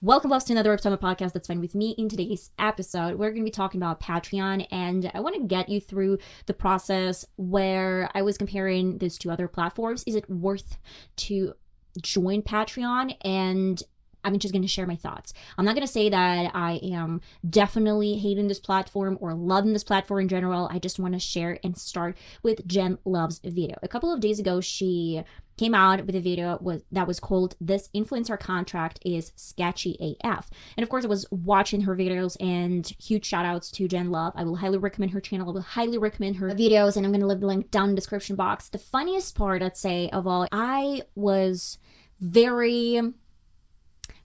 Welcome back to another episode of my podcast That's Fine With Me. In today's episode, we're going to be talking about Patreon, and I want to get you through the process where I was comparing these two other platforms. Is it worth to join Patreon? And I'm just going to share my thoughts. I'm not going to say that I am definitely hating this platform or loving this platform in general. I just want to share and start with Jen Love's video. A couple of days ago, she came out with a video that was called "This Influencer Contract is Sketchy AF." And of course, I was watching her videos, and huge shout outs to Jen Love. I will highly recommend her channel. I will highly recommend her videos, and I'm going to leave the link down in the description box. The funniest part, I'd say, of all, I was very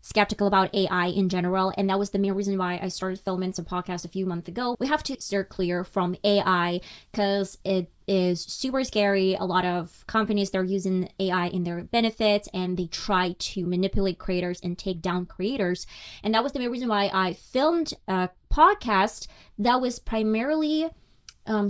skeptical about AI in general, and that was the main reason why I started filming some podcasts a few months ago. We have to steer clear from AI because it is super scary. A lot of companies, they're using AI in their benefits, and they try to manipulate creators and take down creators. And that was the main reason why I filmed a podcast that was primarily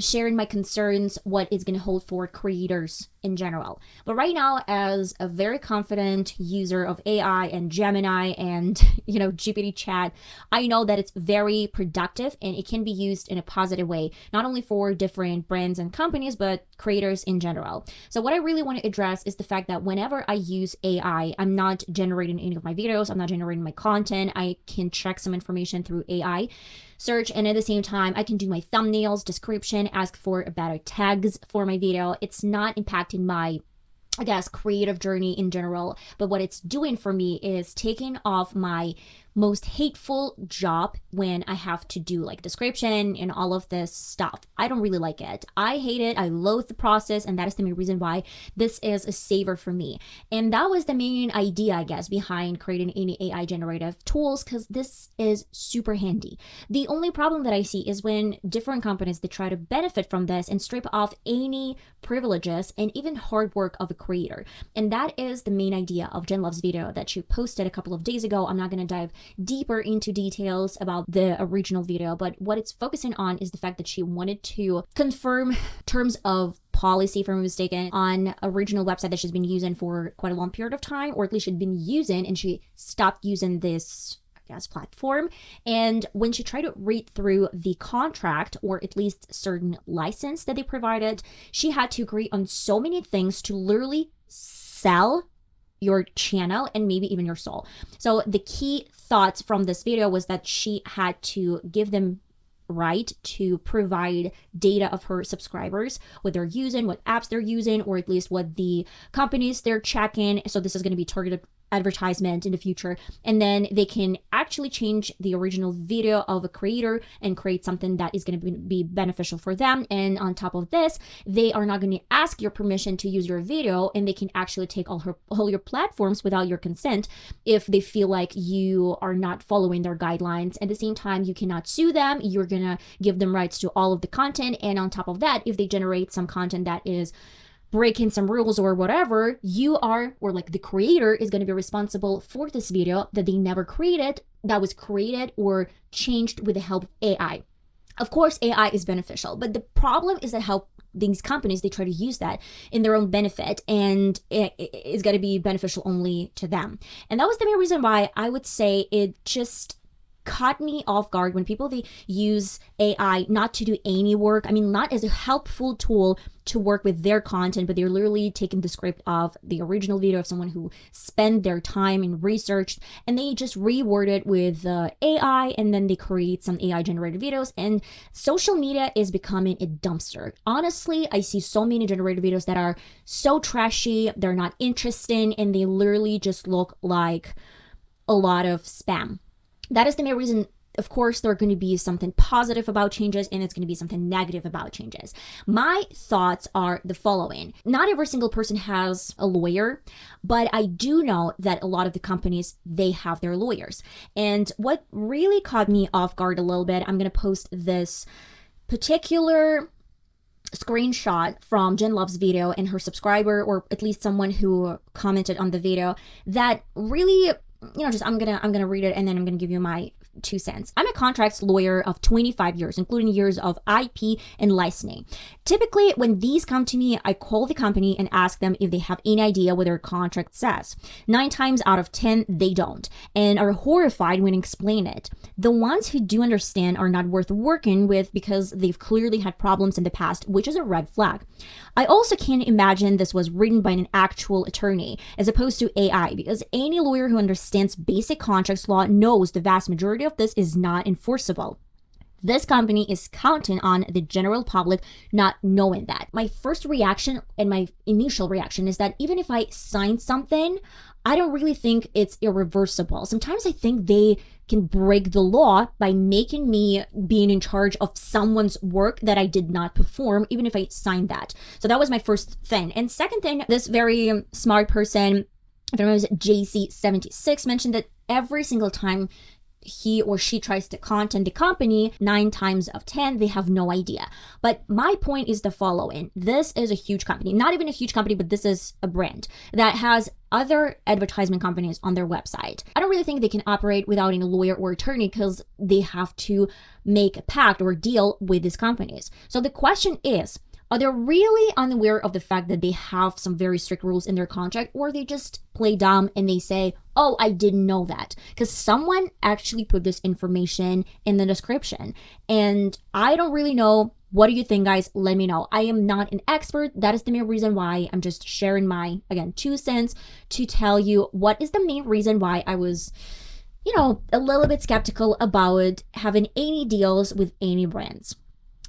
sharing my concerns, what it's going to hold for creators in general. But right now, as a very confident user of AI and Gemini and, GPT chat, I know that it's very productive and it can be used in a positive way, not only for different brands and companies, but creators in general. So what I really want to address is the fact that whenever I use AI, I'm not generating any of my videos, I'm not generating my content. I can check some information through AI search, and at the same time, I can do my thumbnails, description, ask for better tags for my video. It's not impacting my creative journey in general, but what it's doing for me is taking off my most hateful job when I have to do like description and all of this stuff. I don't really like it. I hate it. I loathe the process, and that is the main reason why this is a saver for me. And that was the main idea, I guess, behind creating any AI generative tools, because this is super handy. The only problem that I see is when different companies, they try to benefit from this and strip off any privileges and even hard work of a creator. And that is the main idea of Jen Love's video that she posted a couple of days ago. I'm not going to dive deeper into details about the original video, but what it's focusing on is the fact that she wanted to confirm terms of policy, if I'm mistaken, on a regional website that she's been using for quite a long period of time, or at least she'd been using, and she stopped using this platform. And when she tried to read through the contract, or at least certain license that they provided, she had to agree on so many things to literally sell your channel and maybe even your soul. So the key thoughts from this video was that she had to give them right to provide data of her subscribers, what they're using, what apps they're using, or at least what the companies they're checking. So this is going to be targeted advertisement in the future, and then they can actually change the original video of a creator and create something that is going to be beneficial for them. And on top of this, they are not going to ask your permission to use your video, and they can actually take all your platforms without your consent if they feel like you are not following their guidelines. At the same time, you cannot sue them. You're gonna give them rights to all of the content, and on top of that, if they generate some content that is breaking some rules or whatever, you are, or like the creator is going to be responsible for this video that they never created, that was created or changed with the help of AI. Of course, AI is beneficial, but the problem is that how these companies, they try to use that in their own benefit, and it's going to be beneficial only to them. And that was the main reason why I would say it just caught me off guard when people, they use AI not to do any work. I mean, not as a helpful tool to work with their content, but they're literally taking the script of the original video of someone who spent their time and researched, and they just reword it with AI, and then they create some AI generated videos. And social media is becoming a dumpster. Honestly, I see so many generated videos that are so trashy, they're not interesting, and they literally just look like a lot of spam. That is the main reason. Of course, there are going to be something positive about changes, and it's going to be something negative about changes. My thoughts are the following. Not every single person has a lawyer, but I do know that a lot of the companies, they have their lawyers. And what really caught me off guard a little bit, I'm going to post this particular screenshot from Jen Love's video and her subscriber, or at least someone who commented on the video, that really just I'm gonna read it and then I'm gonna give you my 2 cents. I'm a contracts lawyer of 25 years, including years of IP and licensing. Typically, when these come to me, I call the company and ask them if they have any idea what their contract says. 9 times out of 10, they don't, and are horrified when I explain it. The ones who do understand are not worth working with because they've clearly had problems in the past, which is a red flag. I also can't imagine this was written by an actual attorney as opposed to AI, because any lawyer who understands basic contracts law knows the vast majority of this is not enforceable. This company is counting on the general public not knowing that. My first reaction and my initial reaction is that even if I sign something, I don't really think it's irreversible. Sometimes I think they can break the law by making me being in charge of someone's work that I did not perform, even if I signed that. So that was my first thing. And second thing, this very smart person, I don't know, it was JC76, mentioned that every single time he or she tries to contact the company, 9 times of 10, they have no idea. But my point is the following. This is a huge company, not even a huge company, but this is a brand that has other advertisement companies on their website. I don't really think they can operate without any lawyer or attorney because they have to make a pact or deal with these companies. So the question is, are they really unaware of the fact that they have some very strict rules in their contract, or they just play dumb and they say, oh, I didn't know that? Because someone actually put this information in the description. And I don't really know. What do you think, guys? Let me know. I am not an expert. That is the main reason why I'm just sharing my, again, 2 cents to tell you what is the main reason why I was, a little bit skeptical about having any deals with any brands.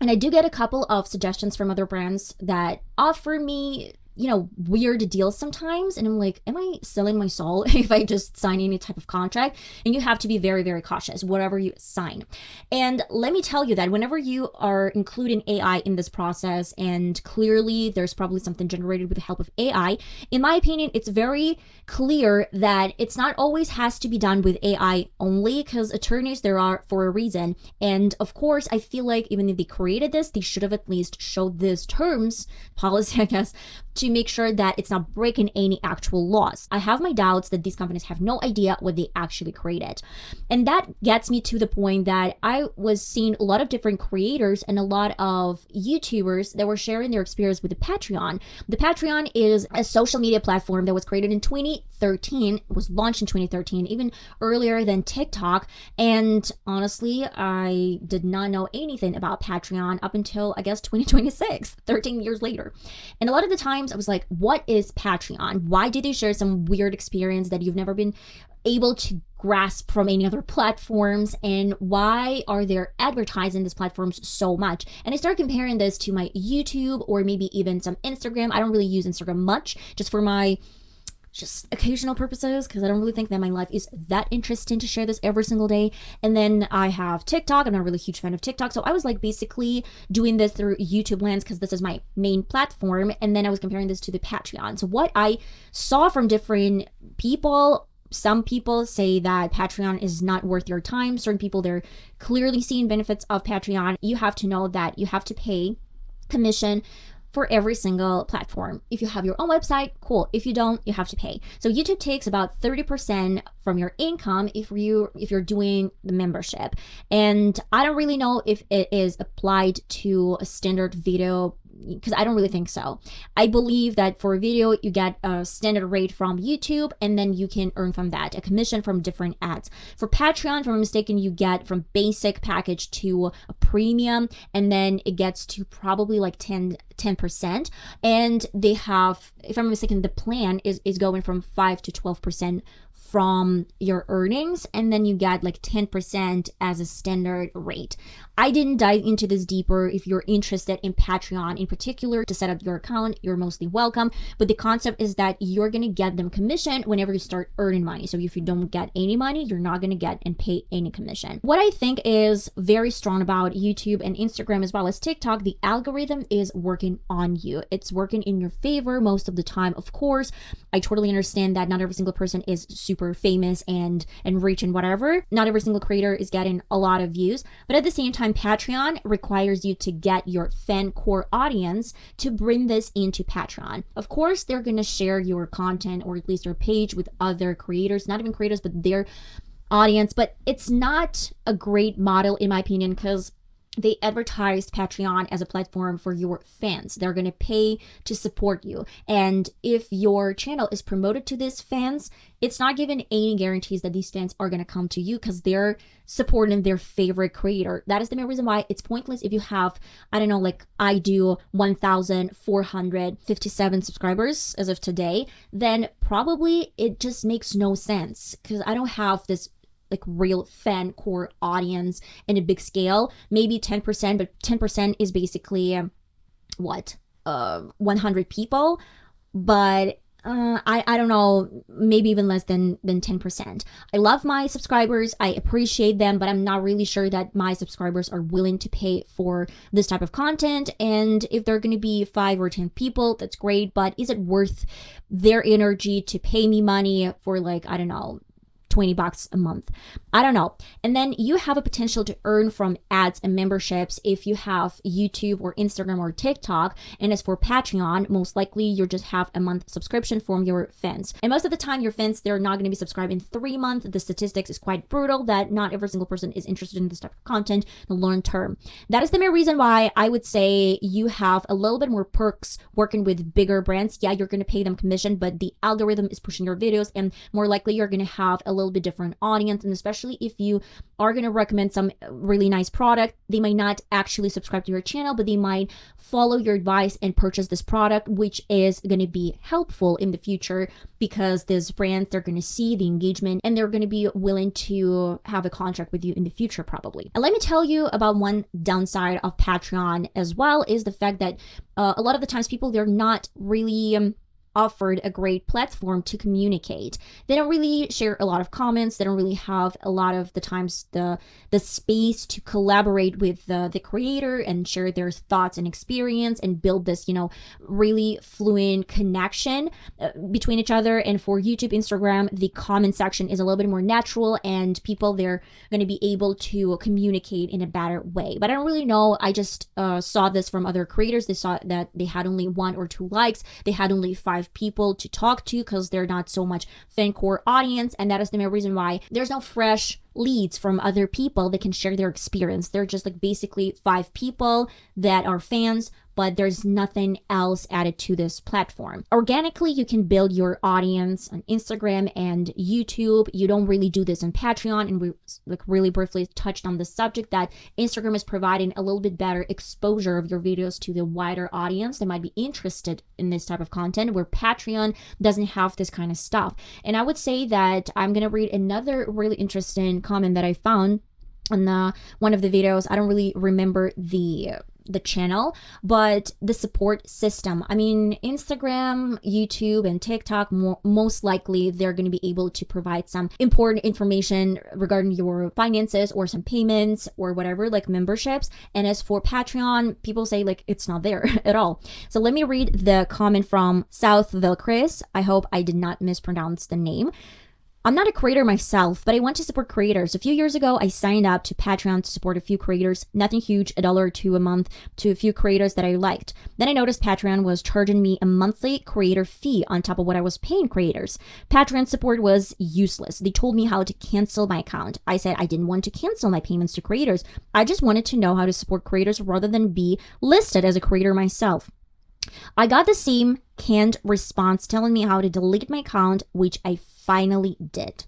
And I do get a couple of suggestions from other brands that offer me, weird deals sometimes. And I'm like, am I selling my soul if I just sign any type of contract? And you have to be very, very cautious, whatever you sign. And let me tell you that whenever you are including AI in this process, and clearly there's probably something generated with the help of AI, in my opinion, it's very clear that it's not always has to be done with AI only, because attorneys there are for a reason. And of course, I feel like even if they created this, they should have at least showed these terms, policy, I guess, to make sure that it's not breaking any actual laws. I have my doubts that these companies have no idea what they actually created. And that gets me to the point that I was seeing a lot of different creators and a lot of YouTubers that were sharing their experience with the Patreon. The Patreon is a social media platform that was created in 2013. It was launched in 2013, even earlier than TikTok. And honestly, I did not know anything about Patreon up until, I guess, 2026, 13 years later. And a lot of the times I was like, what is Patreon? Why do they share some weird experience that you've never been able to grasp from any other platforms? And why are they advertising these platforms so much? And I started comparing this to my YouTube or maybe even some Instagram. I don't really use Instagram much, just for my occasional purposes, because I don't really think that my life is that interesting to share this every single day. And then I have TikTok. I'm not really a huge fan of TikTok. So I was like basically doing this through YouTube lens because this is my main platform. And then I was comparing this to the Patreon. So what I saw from different people, some people say that Patreon is not worth your time. Certain people, they're clearly seeing benefits of Patreon. You have to know that you have to pay commission for every single platform. If you have your own website, cool. If you don't, you have to pay. So YouTube takes about 30% from your income if you're doing the membership. And I don't really know if it is applied to a standard video, because I don't really think so. I believe that for a video, you get a standard rate from YouTube, and then you can earn from that a commission from different ads. For Patreon, if I'm mistaken, you get from basic package to a premium, and then it gets to probably like 10%. And they have, if I'm mistaken, the plan is going from 5 to 12% from your earnings, and then you get like 10% as a standard rate. I didn't dive into this deeper. If you're interested in Patreon in particular to set up your account, you're mostly welcome. But the concept is that you're going to get them commission whenever you start earning money. So if you don't get any money, you're not going to get and pay any commission. What I think is very strong about YouTube and Instagram as well as TikTok, the algorithm is working on you. It's working in your favor most of the time. Of course, I totally understand that not every single person is super famous and rich and whatever. Not every single creator is getting a lot of views. But at the same time, time, Patreon requires you to get your fan core audience to bring this into Patreon. Of course, they're going to share your content or at least your page with other creators, not even creators, but their audience. But it's not a great model, in my opinion, because they advertised Patreon as a platform for your fans. They're going to pay to support you. And if your channel is promoted to these fans, it's not given any guarantees that these fans are going to come to you because they're supporting their favorite creator. That is the main reason why it's pointless if you have, I don't know, like I do 1,457 subscribers as of today, then probably it just makes no sense because I don't have this like real fan core audience in a big scale. Maybe 10%, but 10% is basically 100 people. But I don't know, maybe even less than 10%. I love my subscribers. I appreciate them, but I'm not really sure that my subscribers are willing to pay for this type of content. And if they're going to be 5 or 10 people, that's great. But is it worth their energy to pay me money for like, I don't know, $20 a month? I don't know. And then you have a potential to earn from ads and memberships if you have YouTube or Instagram or TikTok. And as for Patreon, most likely you just have a month subscription from your fans. And most of the time your fans, they're not going to be subscribed in 3 months. The statistics is quite brutal that not every single person is interested in this type of content in the long term. That is the main reason why I would say you have a little bit more perks working with bigger brands. Yeah, you're going to pay them commission, but the algorithm is pushing your videos and more likely you're going to have a little bit different audience. And especially if you are going to recommend some really nice product, they might not actually subscribe to your channel, but they might follow your advice and purchase this product, which is going to be helpful in the future because these brands, they're going to see the engagement and they're going to be willing to have a contract with you in the future probably. And let me tell you about one downside of Patreon as well is the fact that a lot of the times people, they're not really offered a great platform to communicate. They don't really share a lot of comments. They don't really have a lot of the times the space to collaborate with the creator and share their thoughts and experience and build this, really fluent connection between each other. And for YouTube, Instagram, the comment section is a little bit more natural and people, they're going to be able to communicate in a better way. But I don't really know. I just saw this from other creators. They saw that they had only 1 or 2 likes. They had only 5 people to talk to because they're not so much fan core audience, and that is the main reason why there's no fresh leads from other people that can share their experience. They're just like basically 5 people that are fans, but there's nothing else added to this platform. Organically, you can build your audience on Instagram and YouTube. You don't really do this on Patreon, and we really briefly touched on the subject that Instagram is providing a little bit better exposure of your videos to the wider audience that might be interested in this type of content, where Patreon doesn't have this kind of stuff. And I would say that I'm gonna read another really interesting comment that I found on one of the videos. I don't really remember the channel, but the support system. I mean, Instagram, YouTube, and TikTok, most likely they're going to be able to provide some important information regarding your finances or some payments or whatever, like memberships. And as for Patreon, people say like it's not there at all. So let me read the comment from Southville Chris. I hope I did not mispronounce the name. I'm not a creator myself, but I want to support creators. A few years ago, I signed up to Patreon to support a few creators, nothing huge, $1 or $2 a month to a few creators that I liked. Then I noticed Patreon was charging me a monthly creator fee on top of what I was paying creators. Patreon support was useless. They told me how to cancel my account. I said I didn't want to cancel my payments to creators. I just wanted to know how to support creators rather than be listed as a creator myself. I got the same canned response telling me how to delete my account, which I finally did.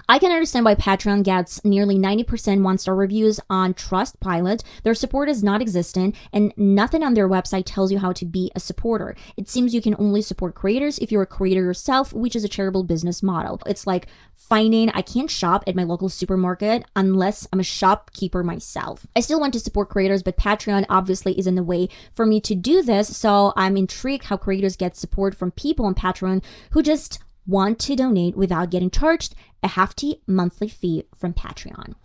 I can understand why Patreon gets nearly 90% 1-star reviews on Trustpilot. Their support is not existent, and nothing on their website tells you how to be a supporter. It seems you can only support creators if you're a creator yourself, which is a terrible business model. It's like finding I can't shop at my local supermarket unless I'm a shopkeeper myself. I still want to support creators, but Patreon obviously isn't the way for me to do this, so I'm intrigued how creators get support from people on Patreon who just want to donate without getting charged a hefty monthly fee from Patreon.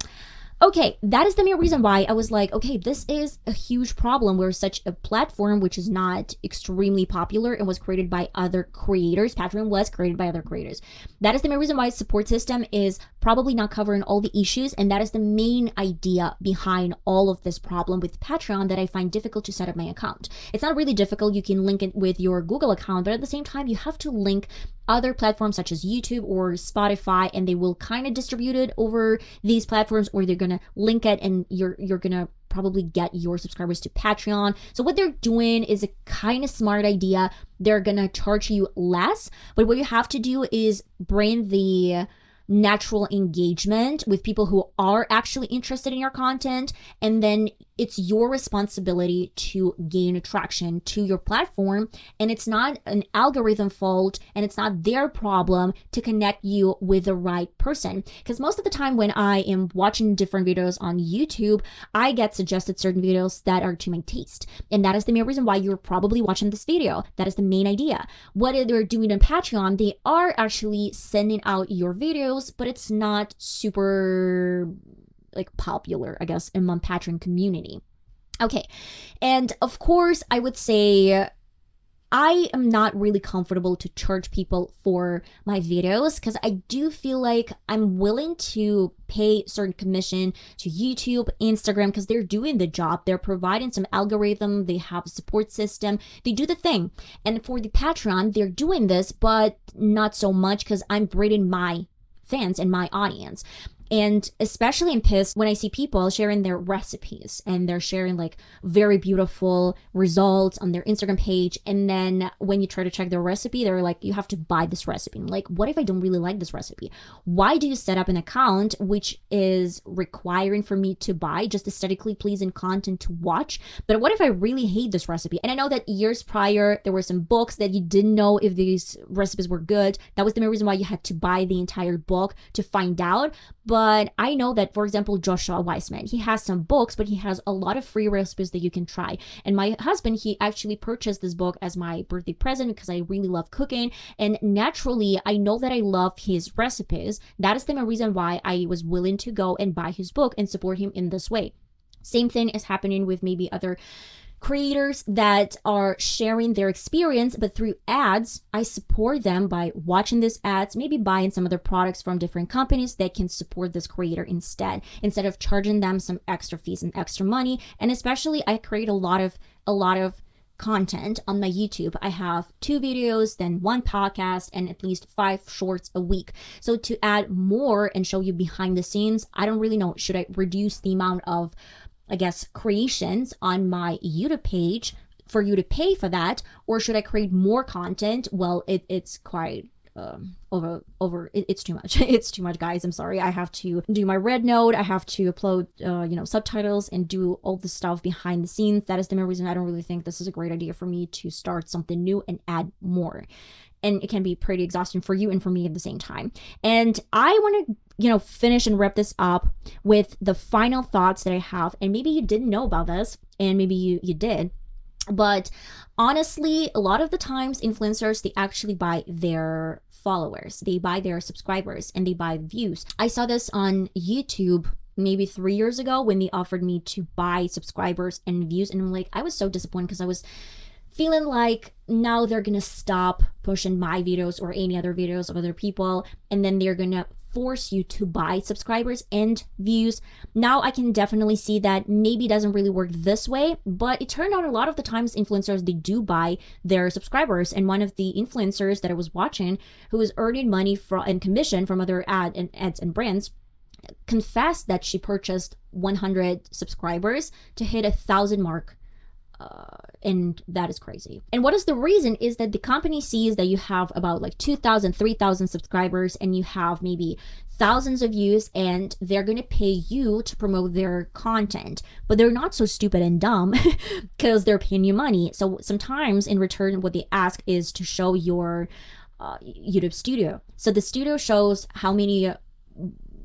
Okay, that is the main reason why I was like, okay, this is a huge problem where such a platform, which is not extremely popular and was created by other creators, Patreon was created by other creators. That is the main reason why support system is probably not covering all the issues, and that is the main idea behind all of this problem with Patreon that I find difficult to set up my account. It's not really difficult. You can link it with your Google account, but at the same time, you have to link other platforms such as YouTube or Spotify, and they will kind of distribute it over these platforms, or they're gonna link it and you're gonna probably get your subscribers to Patreon. So what they're doing is a kind of smart idea. They're gonna charge you less, but what you have to do is bring the natural engagement with people who are actually interested in your content, and then it's your responsibility to gain attraction to your platform, and it's not an algorithm fault and it's not their problem to connect you with the right person. Because most of the time when I am watching different videos on YouTube, I get suggested certain videos that are to my taste, and that is the main reason why you're probably watching this video. That is the main idea. What they're doing on Patreon, they are actually sending out your videos, but it's not super like popular, I guess, among Patreon community. Okay, and of course, I would say I am not really comfortable to charge people for my videos because I do feel like I'm willing to pay certain commission to YouTube, Instagram, because they're doing the job. They're providing some algorithm. They have a support system. They do the thing. And for the Patreon, they're doing this, but not so much because I'm bringing my fans and my audience. And especially I'm pissed when I see people sharing their recipes and they're sharing like very beautiful results on their Instagram page. And then when you try to check their recipe, they're like, you have to buy this recipe. I'm like, what if I don't really like this recipe? Why do you set up an account which is requiring for me to buy just aesthetically pleasing content to watch? But what if I really hate this recipe? And I know that years prior, there were some books that you didn't know if these recipes were good. That was the main reason why you had to buy the entire book to find out. But I know that, for example, Joshua Weissman, he has some books, but he has a lot of free recipes that you can try. And my husband, he actually purchased this book as my birthday present because I really love cooking. And naturally, I know that I love his recipes. That is the main reason why I was willing to go and buy his book and support him in this way. Same thing is happening with maybe other creators that are sharing their experience, but through ads. I support them by watching these ads, maybe buying some other products from different companies that can support this creator instead of charging them some extra fees and extra money. And especially I create a lot of content on my YouTube. I have 2 videos, then 1 podcast, and at least 5 shorts a week. So to add more and show you behind the scenes, I don't really know, should I reduce the amount of, I guess, creations on my YouTube page for you to pay for that, or should I create more content? Well, it's quite it's too much. It's too much, guys. I'm sorry. I have to do my red note. I have to upload subtitles and do all the stuff behind the scenes. That is the main reason I don't really think this is a great idea for me to start something new and add more. And it can be pretty exhausting for you and for me at the same time. And I want to, finish and wrap this up with the final thoughts that I have. And maybe you didn't know about this, and maybe you did. But honestly, a lot of the times influencers, they actually buy their followers, they buy their subscribers, and they buy views. I saw this on YouTube maybe 3 years ago when they offered me to buy subscribers and views. And I'm like, I was so disappointed because I was feeling like now they're gonna stop pushing my videos or any other videos of other people, and then they're gonna force you to buy subscribers and views. Now I can definitely see that maybe it doesn't really work this way, but it turned out a lot of the times influencers, they do buy their subscribers. And one of the influencers that I was watching, who was earning money and commission from other ads and brands, confessed that she purchased 100 subscribers to hit 1,000 mark. And that is crazy. And what is the reason is that the company sees that you have about like 2,000, 3,000 subscribers, and you have maybe thousands of views, and they're going to pay you to promote their content. But they're not so stupid and dumb because they're paying you money. So sometimes in return, what they ask is to show your YouTube studio. So the studio shows how many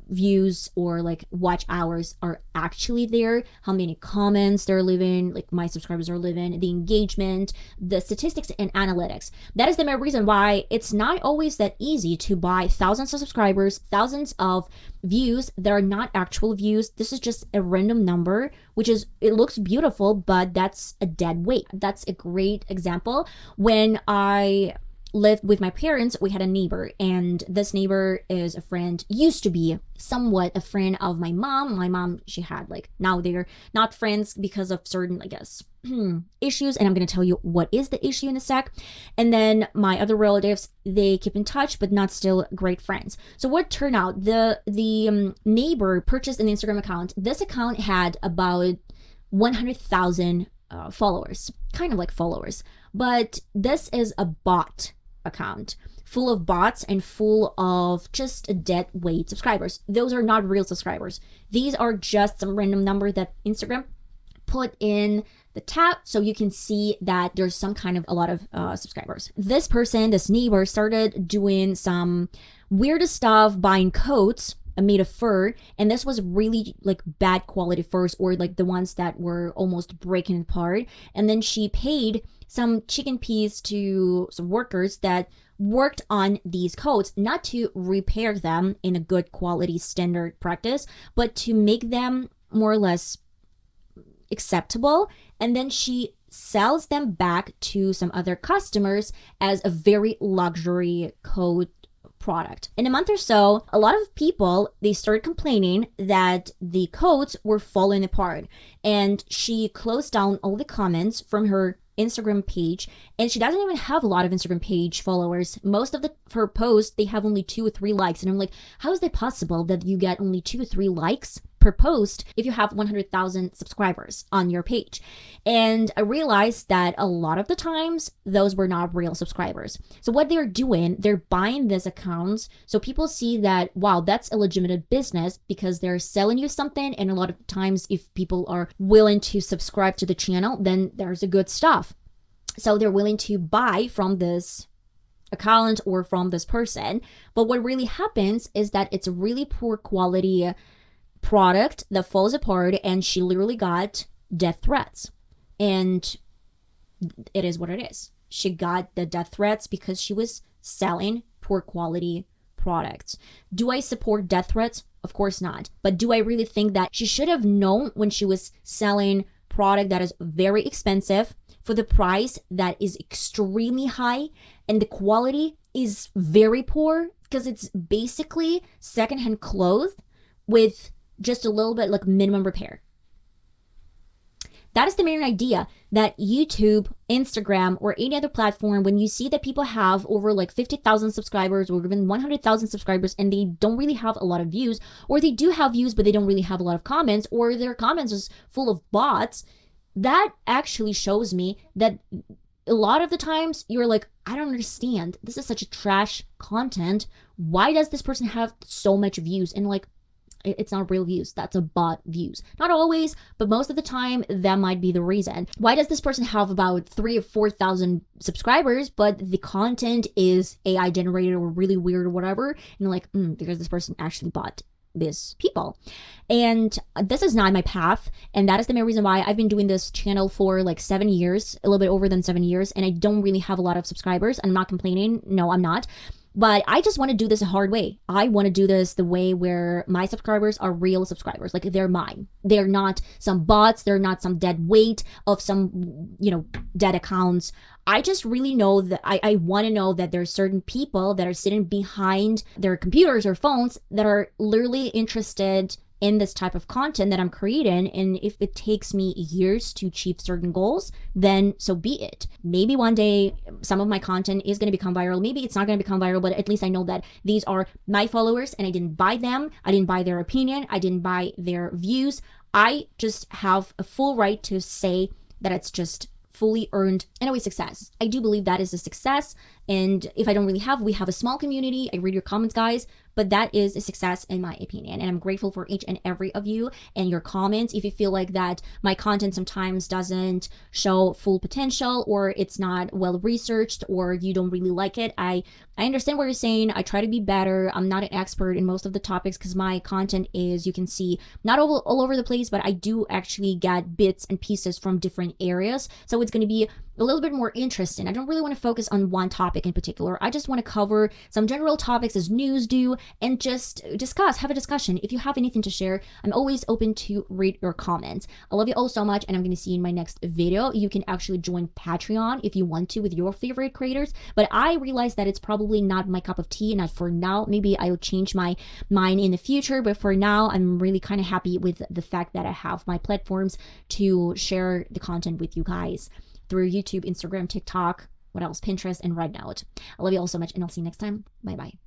views or like watch hours are actually there, how many comments they're leaving, like my subscribers are leaving, the engagement, the statistics and analytics. That is the main reason why it's not always that easy to buy thousands of subscribers, thousands of views that are not actual views. This is just a random number, which is, it looks beautiful, but that's a dead weight. That's a great example. When I lived with my parents, we had a neighbor, and this neighbor is a friend, used to be somewhat a friend of my mom. My mom, she had like, now they're not friends because of certain, I guess, issues, and I'm going to tell you what is the issue in a sec. And then my other relatives, they keep in touch, but not still great friends. So what turned out, the neighbor purchased an Instagram account. This account had about 100,000 followers, kind of like followers, but this is a bot account full of bots and full of just a dead weight subscribers. Those are not real subscribers. These are just some random number that Instagram put in the tab so you can see that there's some kind of a lot of subscribers. This person, this neighbor, started doing some weird stuff, buying coats made of fur, and this was really like bad quality furs, or like the ones that were almost breaking apart. And then she paid some chicken peas to some workers that worked on these coats, not to repair them in a good quality standard practice, but to make them more or less acceptable. And then she sells them back to some other customers as a very luxury coat product. In a month or so, a lot of people, they started complaining that the coats were falling apart, and she closed down all the comments from her Instagram page, and she doesn't even have a lot of Instagram page followers. Most of her posts, they have only 2 or 3 likes, and I'm like, how is that possible that you get only 2 or 3 likes per post if you have 100,000 subscribers on your page? And I realized that a lot of the times those were not real subscribers. So what they're doing, they're buying these accounts so people see that, wow, that's a legitimate business because they're selling you something. And a lot of times if people are willing to subscribe to the channel, then there's a good stuff. So they're willing to buy from this account or from this person. But what really happens is that it's a really poor quality product that falls apart, and she literally got death threats. And it is what it is. She got the death threats because she was selling poor quality products. Do I support death threats? Of course not. But do I really think that she should have known when she was selling product that is very expensive for the price that is extremely high, and the quality is very poor because it's basically secondhand clothes with just a little bit like minimum repair? That is the main idea, that YouTube, Instagram, or any other platform, when you see that people have over like 50,000 subscribers or even 100,000 subscribers and they don't really have a lot of views, or they do have views but they don't really have a lot of comments, or their comments is full of bots, that actually shows me that a lot of the times you're like, I don't understand. This is such a trash content. Why does this person have so much views? And like, it's not real views. That's a bot views. Not always, but most of the time, that might be the reason. Why does this person have about 3,000 or 4,000 subscribers, but the content is AI generated or really weird or whatever? And you're like, because this person actually bought these people. And this is not my path. And that is the main reason why I've been doing this channel for like 7 years, a little bit over than 7 years. And I don't really have a lot of subscribers. I'm not complaining. No, I'm not. But I just want to do this a hard way. I want to do this the way where my subscribers are real subscribers. Like, they're mine. They're not some bots. They're not some dead weight of some, dead accounts. I just really know that I want to know that there's certain people that are sitting behind their computers or phones that are literally interested in this type of content that I'm creating. And if it takes me years to achieve certain goals, then so be it. Maybe one day some of my content is going to become viral. Maybe it's not going to become viral, but at least I know that these are my followers and I didn't buy them. I didn't buy their opinion. I didn't buy their views. I just have a full right to say that it's just fully earned and always success. I do believe that is a success. And if I don't really have, we have a small community. I read your comments, guys, but that is a success in my opinion. And I'm grateful for each and every of you and your comments. If you feel like that my content sometimes doesn't show full potential, or it's not well researched, or you don't really like it, I understand what you're saying. I try to be better. I'm not an expert in most of the topics because my content is, you can see, not all over the place, but I do actually get bits and pieces from different areas. So it's going to be a little bit more interesting. I don't really want to focus on one topic in particular. I just want to cover some general topics as news do and just have a discussion. If you have anything to share, I'm always open to read your comments. I love you all so much, and I'm going to see you in my next video. You can actually join Patreon if you want to with your favorite creators, but I realize that it's probably not my cup of tea, not for now. Maybe I'll change my mind in the future, but for now, I'm really kind of happy with the fact that I have my platforms to share the content with you guys through YouTube, Instagram, TikTok, what else, Pinterest, and Rednote. I love you all so much, and I'll see you next time. Bye-bye.